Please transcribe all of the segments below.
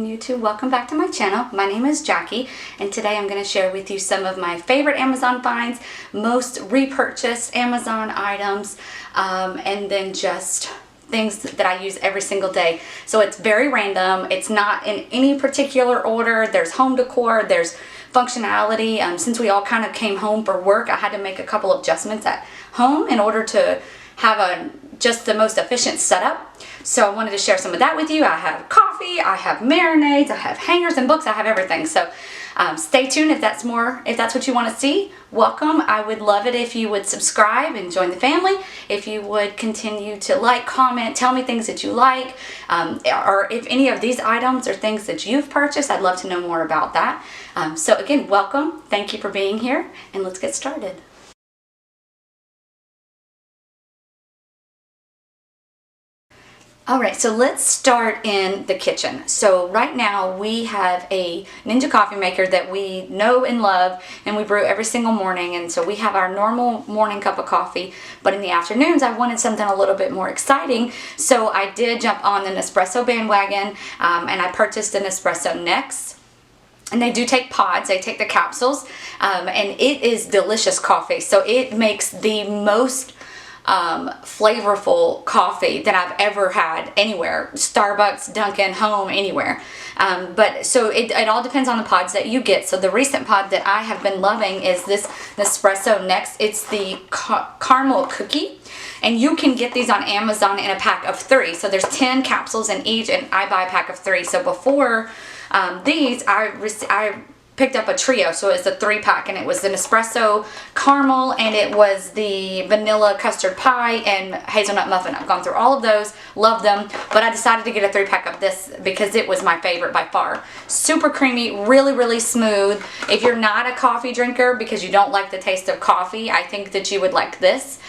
YouTube. Welcome back to my channel. My name is Jackie, and today I'm going to share with you some of my favorite Amazon finds, most repurchased Amazon items, and then just things that I use every single day. So it's very random. It's not in any particular order. There's home decor, there's functionality. Since we all kind of came home for work, I had to make a couple of adjustments at home in order to have just the most efficient setup. So I wanted to share some of that with you. I have coffee, I have marinades, I have hangers and books, I have everything. So stay tuned if that's what you want to see. Welcome. I would love it if you would subscribe and join the family. If you would continue to like, comment, tell me things that you like, or if any of these items are things that you've purchased, I'd love to know more about that. So again, welcome. Thank you for being here, and let's get started. Alright, so let's start in the kitchen. So right now we have a Ninja coffee maker that we know and love, and we brew every single morning, and so we have our normal morning cup of coffee, but in the afternoons I wanted something a little bit more exciting, so I did jump on the Nespresso bandwagon, and I purchased an Espresso Next. And they do take pods, they take the capsules, and it is delicious coffee. So it makes the most flavorful coffee that I've ever had anywhere. Starbucks, Dunkin', home, anywhere. But so it all depends on the pods that you get. So the recent pod that I have been loving is this Nespresso Next. It's the caramel cookie. And you can get these on Amazon in a pack of 3. So there's 10 capsules in each, and I buy a pack of 3. So before these, I picked up a trio, so it's a 3-pack, and it was the Nespresso caramel, and it was the vanilla custard pie and hazelnut muffin. I've gone through all of those, love them, but I decided to get a 3-pack of this because it was my favorite by far. Super creamy, really, really smooth. If you're not a coffee drinker because you don't like the taste of coffee, I think that you would like this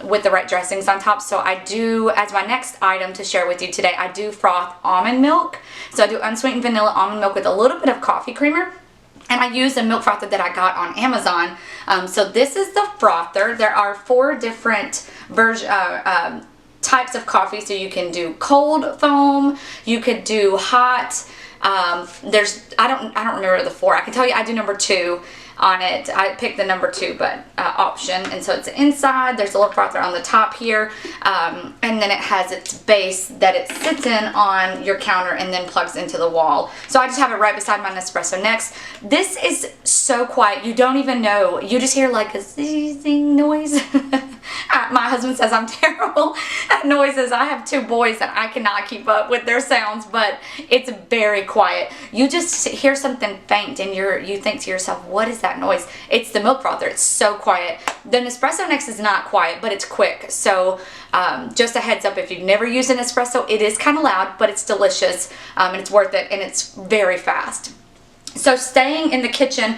with the right dressings on top. So I do, as my next item to share with you today, I do froth almond milk. So I do unsweetened vanilla almond milk with a little bit of coffee creamer. And I use a milk frother that I got on Amazon. So this is the frother. There are 4 different types of coffee. So you can do cold foam, you could do hot. I don't remember the 4. I can tell you I do number 2 on it. I picked the number 2 option, and so it's inside. There's a little frother on the top here, and then it has its base that it sits in on your counter and then plugs into the wall. So I just have it right beside my Nespresso Next. This is so quiet, you don't even know. You just hear like a zizzing noise. My husband says I'm terrible at noises. I have 2 boys and I cannot keep up with their sounds, but it's very quiet. You just hear something faint and you think to yourself, what is that noise? It's the milk frother. It's so quiet. The Nespresso Next is not quiet, but it's quick. So just a heads up, if you've never used an espresso, it is kind of loud, but it's delicious, and it's worth it, and it's very fast. So staying in the kitchen,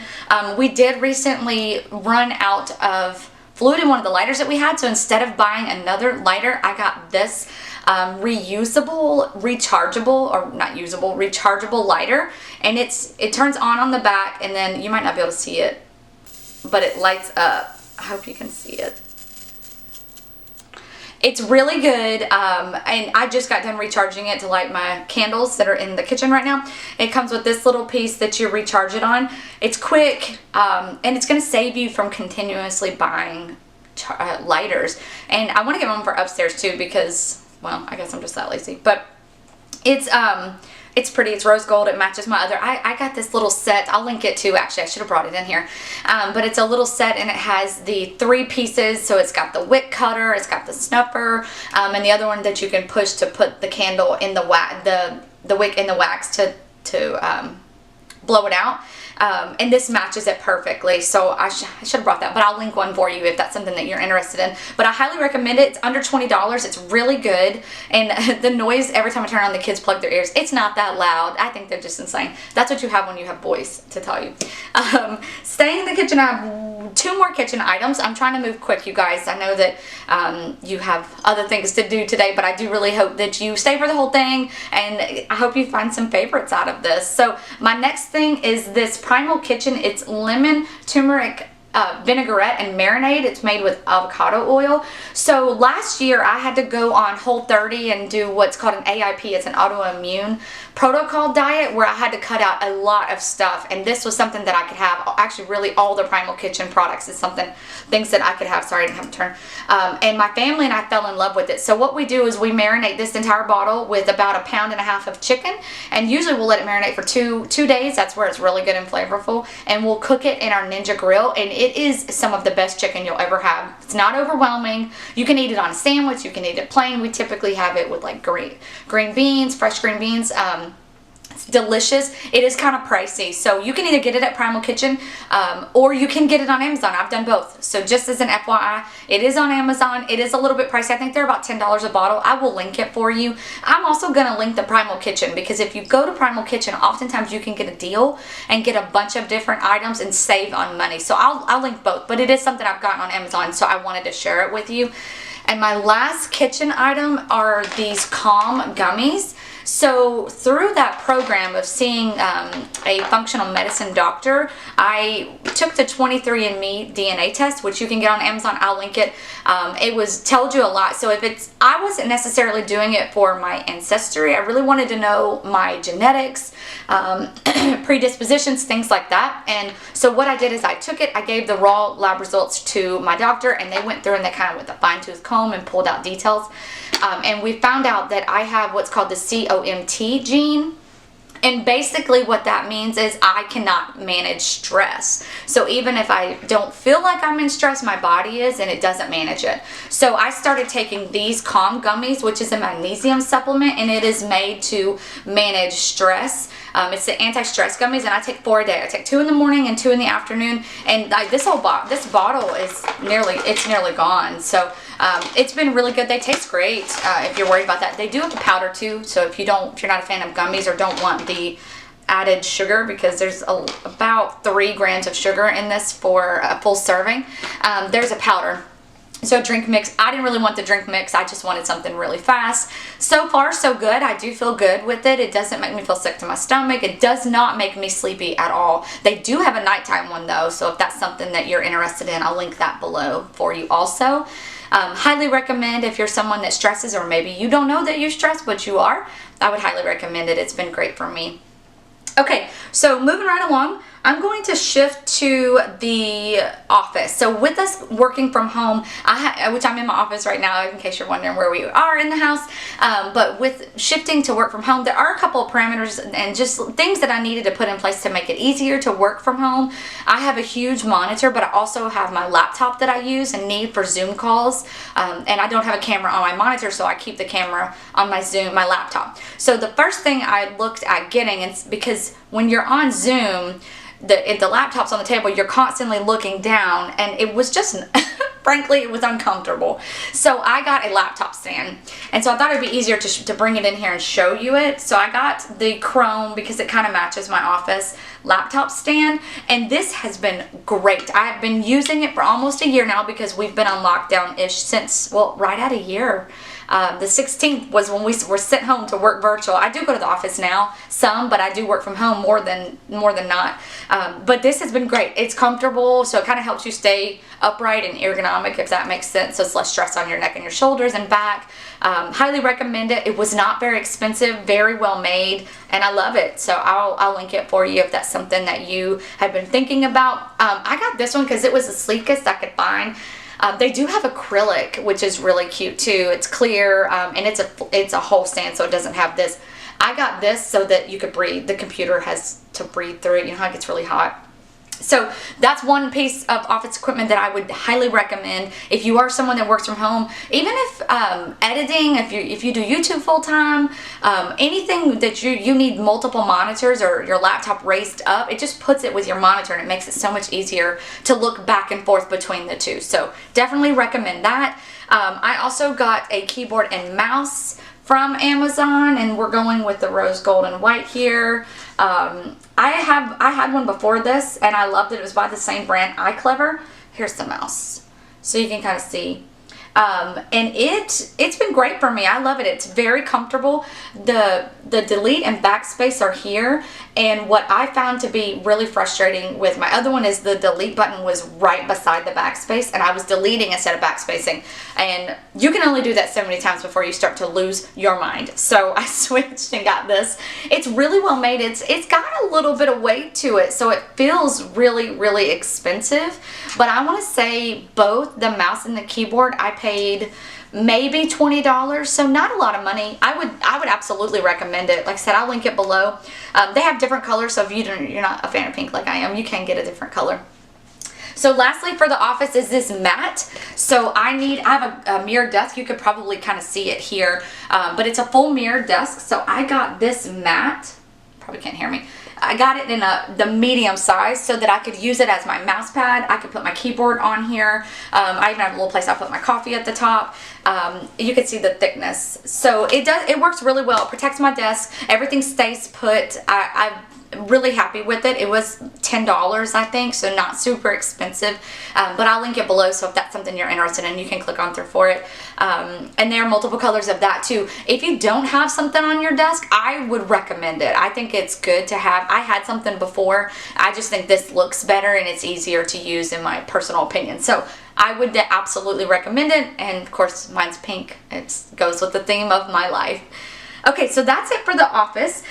we did recently run out of fluid in one of the lighters that we had, so instead of buying another lighter, I got this reusable, rechargeable lighter, and it turns on the back, and then you might not be able to see it, but it lights up. I hope you can see it. It's really good, and I just got done recharging it to light my candles that are in the kitchen right now. It comes with this little piece that you recharge it on. It's quick, and it's going to save you from continuously buying lighters. And I want to get one for upstairs too because, well, I guess I'm just that lazy. But it's pretty. It's rose gold. It matches my other. I got this little set. I'll link it too. Actually, I should have brought it in here. But it's a little set, and it has the 3 pieces. So it's got the wick cutter, it's got the snuffer, and the other one that you can push to put the candle in the wick in the wax to blow it out. And this matches it perfectly, so I should have brought that, but I'll link one for you if that's something that you're interested in. But I highly recommend it. It's under $20. It's really good, and the noise every time I turn on, the kids plug their ears. It's not that loud. I think they're just insane. That's what you have when you have boys, to tell you. Staying in the kitchen, I have 2 more kitchen items. I'm trying to move quick, you guys. I know that you have other things to do today, but I do really hope that you stay for the whole thing, and I hope you find some favorites out of this. So my next thing is this Primal Kitchen. It's lemon turmeric vinaigrette and marinade. It's made with avocado oil. So last year I had to go on Whole30 and do what's called an AIP. It's an autoimmune protocol diet where I had to cut out a lot of stuff, and this was something that I could have. Actually, really all the Primal Kitchen products is things that I could have. Sorry, I didn't have a turn. And my family and I fell in love with it. So what we do is we marinate this entire bottle with about 1.5 pounds of chicken, and usually we'll let it marinate for two days. That's where it's really good and flavorful, and we'll cook it in our Ninja grill, and it is some of the best chicken you'll ever have. It's not overwhelming. You can eat it on a sandwich, you can eat it plain. We typically have it with like green beans, fresh green beans. It's delicious. It is kind of pricey, so you can either get it at Primal Kitchen or you can get it on Amazon. I've done both. So just as an FYI, it is on Amazon. It is a little bit pricey. I think they're about $10 a bottle. I will link it for you. I'm also going to link the Primal Kitchen, because if you go to Primal Kitchen, oftentimes you can get a deal and get a bunch of different items and save on money. So I'll link both, but it is something I've gotten on Amazon, so I wanted to share it with you. And my last kitchen item are these Calm gummies. So through that program of seeing a functional medicine doctor, I took the 23andMe DNA test, which you can get on Amazon. I'll link it. It told you a lot. So I wasn't necessarily doing it for my ancestry. I really wanted to know my genetics, predispositions, things like that. And so what I did is I took it, I gave the raw lab results to my doctor, and they went through and they kind of with a fine-tooth comb and pulled out details. And we found out that I have what's called the COMT gene. And basically what that means is I cannot manage stress. So even if I don't feel like I'm in stress, my body is, and it doesn't manage it. So I started taking these Calm gummies, which is a magnesium supplement, and it is made to manage stress. It's the anti-stress gummies, and I take 4 a day. I take 2 in the morning and 2 in the afternoon, and this bottle is nearly gone. So it's been really good. They taste great. If you're worried about that, they do have a powder too. So if you're not a fan of gummies or don't want the added sugar, because there's about 3 grams of sugar in this for a full serving, there's a powder. So drink mix, I didn't really want the drink mix. I just wanted something really fast. So far, so good. I do feel good with it. It doesn't make me feel sick to my stomach. It does not make me sleepy at all. They do have a nighttime one though, so if that's something that you're interested in, I'll link that below for you also. Highly recommend if you're someone that stresses, or maybe you don't know that you're stressed, but you are. I would highly recommend it. It's been great for me. Okay, so moving right along, I'm going to shift to the office. So with us working from home, which I'm in my office right now, in case you're wondering where we are in the house, but with shifting to work from home, there are a couple of parameters and just things that I needed to put in place to make it easier to work from home. I have a huge monitor, but I also have my laptop that I use and need for Zoom calls, and I don't have a camera on my monitor, so I keep the camera on my laptop. So the first thing I looked at getting, is because when you're on Zoom, if the laptop's on the table, you're constantly looking down, and it was just, frankly, it was uncomfortable. So I got a laptop stand, and so I thought it'd be easier to bring it in here and show you it. So I got the Chrome, because it kind of matches my office laptop stand, and this has been great. I've been using it for almost a year now, because we've been on lockdown-ish since, well, right at a year. The 16th was when we were sent home to work virtual. I do go to the office now, but I do work from home more than not. But this has been great. It's comfortable, so it kind of helps you stay upright and ergonomic, if that makes sense. So it's less stress on your neck and your shoulders and back. Highly recommend it. It was not very expensive, very well made, and I love it. So I'll link it for you if that's something that you have been thinking about. I got this one because it was the sleekest I could find. They do have acrylic, which is really cute too. It's clear, and it's a whole stand, so it doesn't have this. I got this so that you could breathe. The computer has to breathe through it. You know how it gets really hot. So that's one piece of office equipment that I would highly recommend if you are someone that works from home. Even if editing, if you do YouTube full time, anything that you need multiple monitors or your laptop raised up, it just puts it with your monitor and it makes it so much easier to look back and forth between the two. So definitely recommend that. I also got a keyboard and mouse from Amazon, and we're going with the rose gold and white here. I had one before this, and I loved it. It was by the same brand, iClever. Here's the mouse, so you can kind of see. And it's been great for me. I love it. It's very comfortable. The delete and backspace are here, And what I found to be really frustrating with my other one is the delete button was right beside the backspace, and I was deleting instead of backspacing. And you can only do that so many times before you start to lose your mind. So I switched and got this. It's really well made. It's got a little bit of weight to it, so it feels really, really expensive. But I want to say both the mouse and the keyboard, I paid maybe $20, so not a lot of money. I would absolutely recommend it. Like I said, I'll link it below. They have different colors, so if you're not a fan of pink like I am, you can get a different color. So lastly for the office is this mat. So I have a mirror desk. You could probably kind of see it here, but it's a full mirror desk. So I got this mat. Probably can't hear me. I got it in the medium size so that I could use it as my mouse pad. I could put my keyboard on here. I even have a little place I'll put my coffee at the top. You can see the thickness. So it works really well. It protects my desk. Everything stays put. I'm really happy with it. It was $10, I think, so not super expensive, but I'll link it below, so if that's something you're interested in, you can click on through for it. And there are multiple colors of that too. If you don't have something on your desk, I would recommend it. I think it's good to have. I had something before. I just think this looks better and it's easier to use in my personal opinion. So I would absolutely recommend it, and of course mine's pink. It goes with the theme of my life. Okay, so that's it for the office.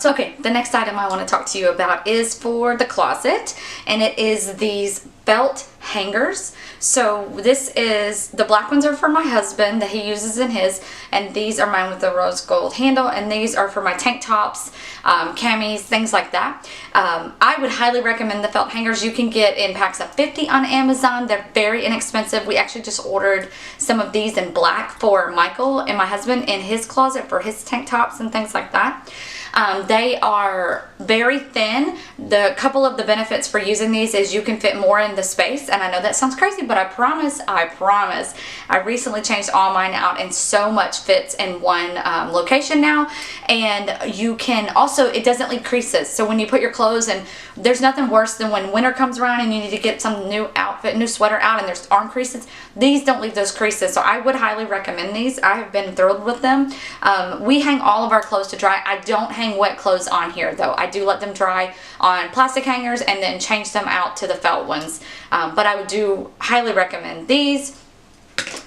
Okay, the next item I want to talk to you about is for the closet, and it is these felt hangers. So this is, the black ones are for my husband that he uses in his, and these are mine with the rose gold handle, and these are for my tank tops, camis, things like that. I would highly recommend the felt hangers. You can get in packs of 50 on Amazon. They're very inexpensive. We actually just ordered some of these in black for Michael and my husband in his closet for his tank tops and things like that. They are very thin. The couple of the benefits for using these is you can fit more in the space, and I know that sounds crazy, but I promise, I recently changed all mine out and so much fits in one location now. And you can also, it doesn't leave creases, so when you put your clothes, and there's nothing worse than when winter comes around and you need to get some new outfit, new sweater out, and there's arm creases. These don't leave those creases, so I would highly recommend these. I have been thrilled with them. We hang all of our clothes to dry. I don't hang wet clothes on here though. I do let them dry on plastic hangers and then change them out to the felt ones. But I would highly recommend these.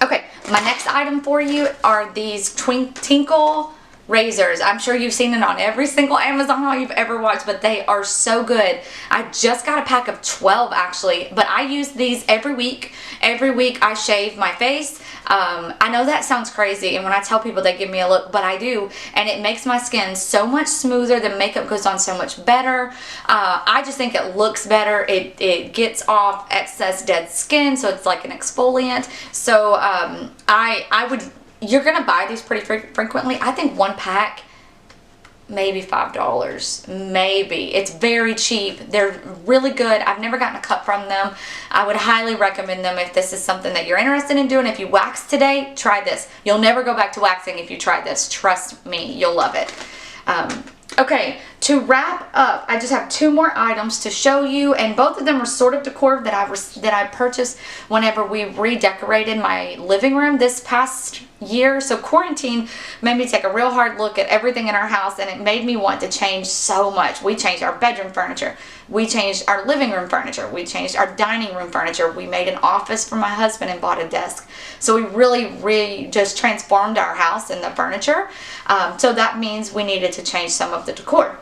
Okay, my next item for you are these Tinkle razors. I'm sure you've seen it on every single Amazon haul you've ever watched, but they are so good. I just got a pack of 12 actually, but I use these every week. Every week I shave my face. I know that sounds crazy, and when I tell people they give me a look, but I do, and it makes my skin so much smoother. The makeup goes on so much better. I just think it looks better. It gets off excess dead skin, so it's like an exfoliant. So you're gonna buy these pretty frequently. I think one pack, maybe $5, maybe. It's very cheap. They're really good. I've never gotten a cut from them. I would highly recommend them if this is something that you're interested in doing. If you wax today, try this. You'll never go back to waxing if you try this. Trust me, you'll love it. Okay, to wrap up, I just have two more items to show you, and both of them are sort of decor that I purchased whenever we redecorated my living room this past year. So quarantine made me take a real hard look at everything in our house, and it made me want to change so much. We changed our bedroom furniture. We changed our living room furniture. We changed our dining room furniture. We made an office for my husband and bought a desk. So we really just transformed our house and the furniture. So that means we needed to change some of the decor.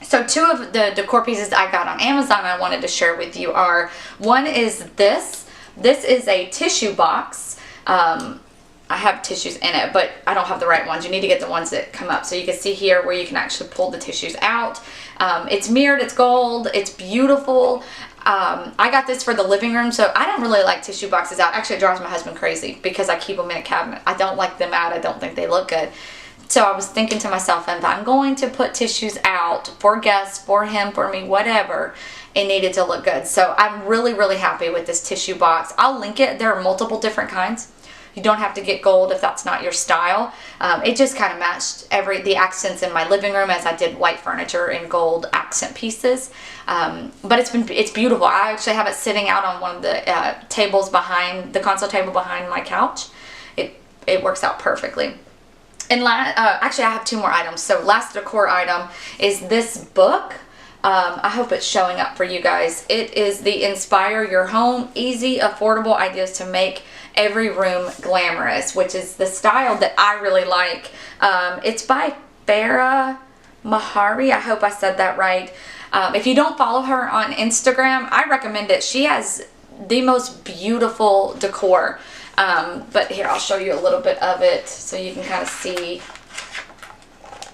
So two of the decor pieces I got on Amazon I wanted to share with you are, one is this. This is a tissue box. I have tissues in it, but I don't have the right ones. You need to get the ones that come up. So you can see here where you can actually pull the tissues out. It's mirrored, it's gold, it's beautiful. I got this for the living room, so I don't really like tissue boxes out. Actually, it drives my husband crazy because I keep them in a cabinet. I don't like them out. I don't think they look good. So I was thinking to myself, if I'm going to put tissues out for guests, for him, for me, whatever, it needed to look good. So I'm really happy with this tissue box. I'll link it. There are multiple different kinds. You don't have to get gold if that's not your style. It just kind of matched the accents in my living room, as I did white furniture and gold accent pieces. But it's beautiful. I actually have it sitting out on one of the tables behind the console table behind my couch. It works out perfectly. And actually I have 2 more items. So last decor item is this book. I hope it's showing up for you guys. It is the Inspire Your Home, Easy, Affordable Ideas to Make Every Room Glamorous, which is the style that I really like. It's by Farah Mahari. I hope I said that right. If you don't follow her on Instagram, I recommend it. She has the most beautiful decor. But here, I'll show you a little bit of it so you can kind of see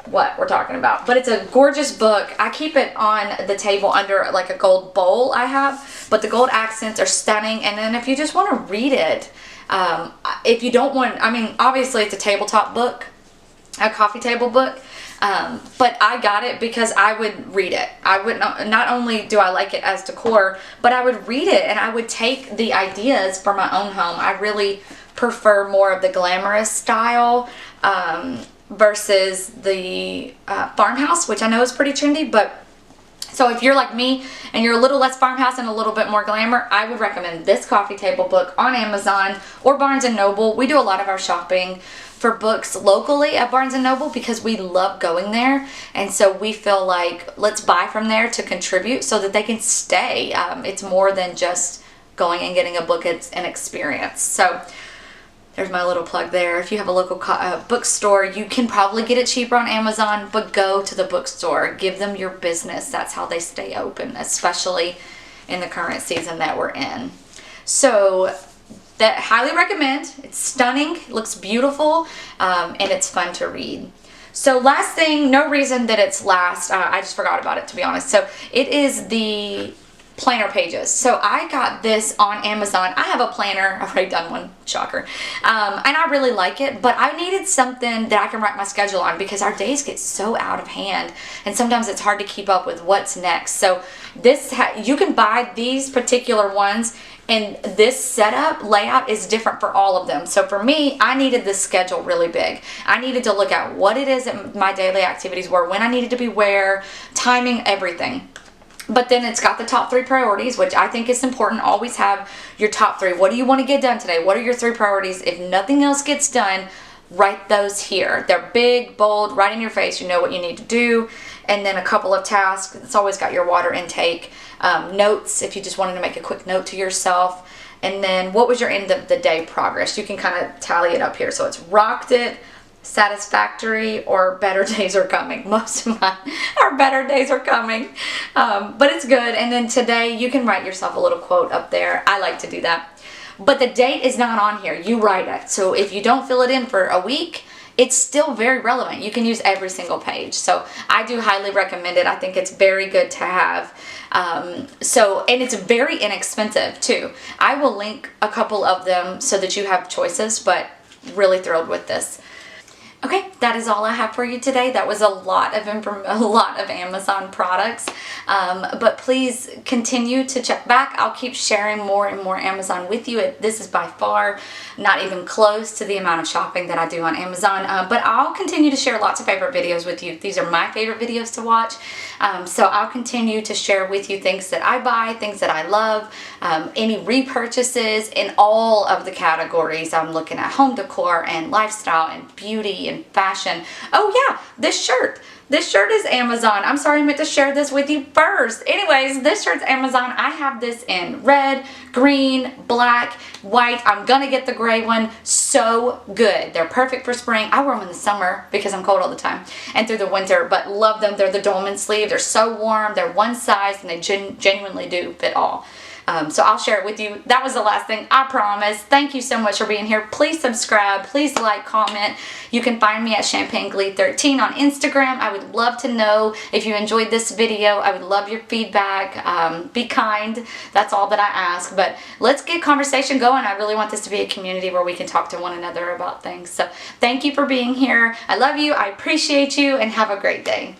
what we're talking about. But it's a gorgeous book. I keep it on the table under like a gold bowl I have, but the gold accents are stunning. And then if you just want to read it, if you don't want, I mean, obviously it's a tabletop book, a coffee table book. But I got it because I would read it. I would not only do I like it as decor, but I would read it and I would take the ideas for my own home. I really prefer more of the glamorous style versus the farmhouse, which I know is pretty trendy. But so if you're like me and you're a little less farmhouse and a little bit more glamour, I would recommend this coffee table book on Amazon or Barnes & Noble. We do a lot of our shopping for books locally at Barnes & Noble because we love going there, and so we feel like let's buy from there to contribute so that they can stay. It's more than just going and getting a book, it's an experience. So there's my little plug there. If you have a local bookstore, you can probably get it cheaper on Amazon, but go to the bookstore. Give them your business. That's how they stay open, especially in the current season that we're in. So that highly recommend. It's stunning, it looks beautiful, and it's fun to read. So last thing, no reason that it's last, I just forgot about it to be honest. So it is the planner pages. So I got this on Amazon. I have a planner, I've already done one, shocker, and I really like it, but I needed something that I can write my schedule on because our days get so out of hand and sometimes it's hard to keep up with what's next. So this, you can buy these particular ones, and this setup layout is different for all of them. So for me, I needed this schedule really big. I needed to look at what it is that my daily activities were, when I needed to be where, timing, everything. But then it's got the top 3 priorities, which I think is important. Always have your top 3. What do you want to get done today? What are your 3 priorities? If nothing else gets done, write those here. They're big, bold, right in your face. You know what you need to do. And then a couple of tasks. It's always got your water intake. Notes, if you just wanted to make a quick note to yourself. And then what was your end of the day progress? You can kind of tally it up here. So it's rocked it, satisfactory, or better days are coming. Most of mine are better days are coming. But it's good. And then today you can write yourself a little quote up there. I like to do that. But the date is not on here. You write it. So if you don't fill it in for a week, it's still very relevant. You can use every single page. So I do highly recommend it. I think it's very good to have. And it's very inexpensive too. I will link a couple of them so that you have choices, but really thrilled with this. Okay, that is all I have for you today. That was a lot of Amazon products, but please continue to check back. I'll keep sharing more and more Amazon with you. This is by far not even close to the amount of shopping that I do on Amazon, but I'll continue to share lots of favorite videos with you. These are my favorite videos to watch, so I'll continue to share with you things that I buy, things that I love, any repurchases in all of the categories. I'm looking at home decor and lifestyle and beauty and fashion. Oh yeah, this shirt. This shirt is Amazon. I'm sorry, I meant to share this with you first. Anyways, this shirt's Amazon. I have this in red, green, black, white. I'm gonna get the gray one. So good. They're perfect for spring. I wear them in the summer because I'm cold all the time, and through the winter, but love them. They're the dolman sleeve. They're so warm. They're one size, and they genuinely do fit all. So I'll share it with you. That was the last thing, I promise. Thank you so much for being here. Please subscribe. Please like, comment. You can find me at Champagne Glee 13 on Instagram. I would love to know if you enjoyed this video. I would love your feedback. Be kind. That's all that I ask. But let's get conversation going. I really want this to be a community where we can talk to one another about things. So thank you for being here. I love you. I appreciate you, and have a great day.